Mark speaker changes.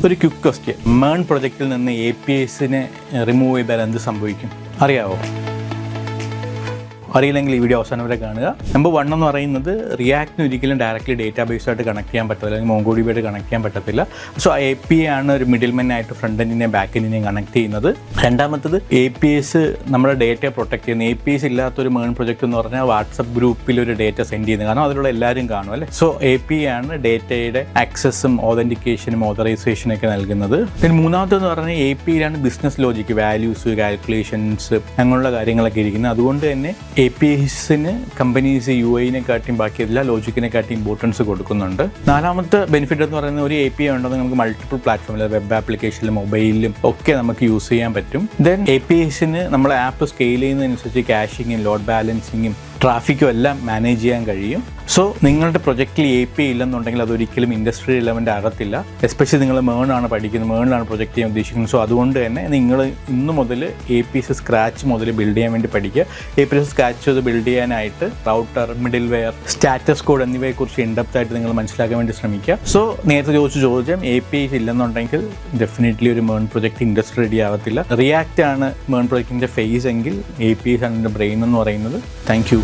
Speaker 1: ഒരു quick question, മേൺ പ്രൊജക്റ്റിൽ നിന്ന് APIs-നെ remove ചെയ്താൽ എന്ത് സംഭവിക്കും അറിയാവോ? അറിയില്ലെങ്കിൽ ഈ വീഡിയോ അവസാനം വരെ കാണുക. നമ്പർ 1 എന്ന് പറയുന്നത് റിയാക്റ്റിന് ഒരിക്കലും ഡയറക്റ്റ്ലി ഡേറ്റാബേസായിട്ട് കണക്ട് ചെയ്യാൻ പറ്റത്തില്ല, അല്ലെങ്കിൽ MongoDB-ആയിട്ട് കണക്ട് ചെയ്യാൻ പറ്റത്തില്ല. സോ API ആണ് ഒരു മിഡിൽമെൻ ആയിട്ട് ഫ്രണ്ട് എൻഡിനെയും ബാക്ക് എൻഡിനെയും കണക്ട് ചെയ്യുന്നത്. രണ്ടാമത്തത് APIs നമ്മുടെ ഡേറ്റയെ പ്രൊട്ടക്ട് ചെയ്യുന്നു. APIs ഇല്ലാത്തൊരു മേൺ പ്രൊജക്റ്റ് എന്ന് പറഞ്ഞാൽ വാട്സപ്പ് ഗ്രൂപ്പിൽ ഒരു ഡേറ്റ സെൻഡ് ചെയ്യുന്നത്, കാരണം അതിലുള്ള എല്ലാവരും കാണും അല്ലേ. സോ API ആണ് ഡേറ്റയുടെ ആക്സസും ഓതൻറ്റിക്കേഷനും ഓതറൈസേഷനും ഒക്കെ നൽകുന്നത്. പിന്നെ മൂന്നാമത്തെന്ന് പറഞ്ഞാൽ API-യിലാണ് ബിസിനസ് ലോജിക്ക്, വാല്യൂസ്, കാൽക്കുലേഷൻസ് അങ്ങനെയുള്ള കാര്യങ്ങളൊക്കെ ഇരിക്കുന്നത്. അതുകൊണ്ട് തന്നെ APIs-ന് കമ്പനീസ് UI-നെക്കാട്ടിയും ബാക്കി എല്ലാ ലോജിക്കിനെക്കാട്ടിയും ഇമ്പോർട്ടൻസ് കൊടുക്കുന്നുണ്ട്. നാലാമത്തെ ബെനിഫിറ്റ് എന്ന് പറയുന്നത് ഒരു API ഉണ്ടെങ്കിൽ നമുക്ക് മൾട്ടിപ്പിൾ പ്ലാറ്റ്ഫോമിൽ, വെബ് ആപ്ലിക്കേഷനിലും മൊബൈലിലും ഒക്കെ നമുക്ക് യൂസ് ചെയ്യാൻ പറ്റും. ദെൻ APIs-ന് നമ്മളെ ആപ്പ് സ്കെയിൽ ചെയ്യുന്നതനുസരിച്ച് കാഷിങ്ങും ലോഡ് ബാലൻസിങ്ങും ട്രാഫിക്കും എല്ലാം മാനേജ് ചെയ്യാൻ കഴിയും. സോ നിങ്ങളുടെ പ്രൊജക്റ്റിൽ API ഇല്ലെന്നുണ്ടെങ്കിൽ അതൊരിക്കലും ഇൻഡസ്ട്രി റിലവൻ്റ് ആകത്തില്ല. എസ്പെഷ്യലി നിങ്ങൾ മേണാണ് പഠിക്കുന്നത്, മേണിലാണ് പ്രൊജക്റ്റ് ചെയ്യാൻ ഉദ്ദേശിക്കുന്നത്. സോ അതുകൊണ്ട് തന്നെ നിങ്ങൾ ഇന്ന് മുതൽ APIs സ്ക്രാച്ച് മുതൽ ബിൽഡ് ചെയ്യാൻ വേണ്ടി പഠിക്കുക. APIs സ്ക്രാച്ച് ചെയ്ത് ബിൽഡ് ചെയ്യാനായിട്ട് router, middle, status code എന്നിവയെക്കുറിച്ച് ഇൻഡെപ്ത് ആയിട്ട് നിങ്ങൾ മനസ്സിലാക്കാൻ വേണ്ടി ശ്രമിക്കുക. സോ നേരത്തെ ചോദ്യം APIs ഇല്ലെന്നുണ്ടെങ്കിൽ ഡെഫിനറ്റ്ലി ഒരു മേൺ പ്രൊജക്റ്റ് ഇൻഡസ്ട്രി റെഡി ആകത്തില്ല. റിയാക്റ്റ് ആണ് മേൺ പ്രൊജക്റ്റിൻ്റെ ഫേസ് എങ്കിൽ APIs ആണ് എൻ്റെ ബ്രെയിൻ എന്ന് പറയുന്നത്. Thank you.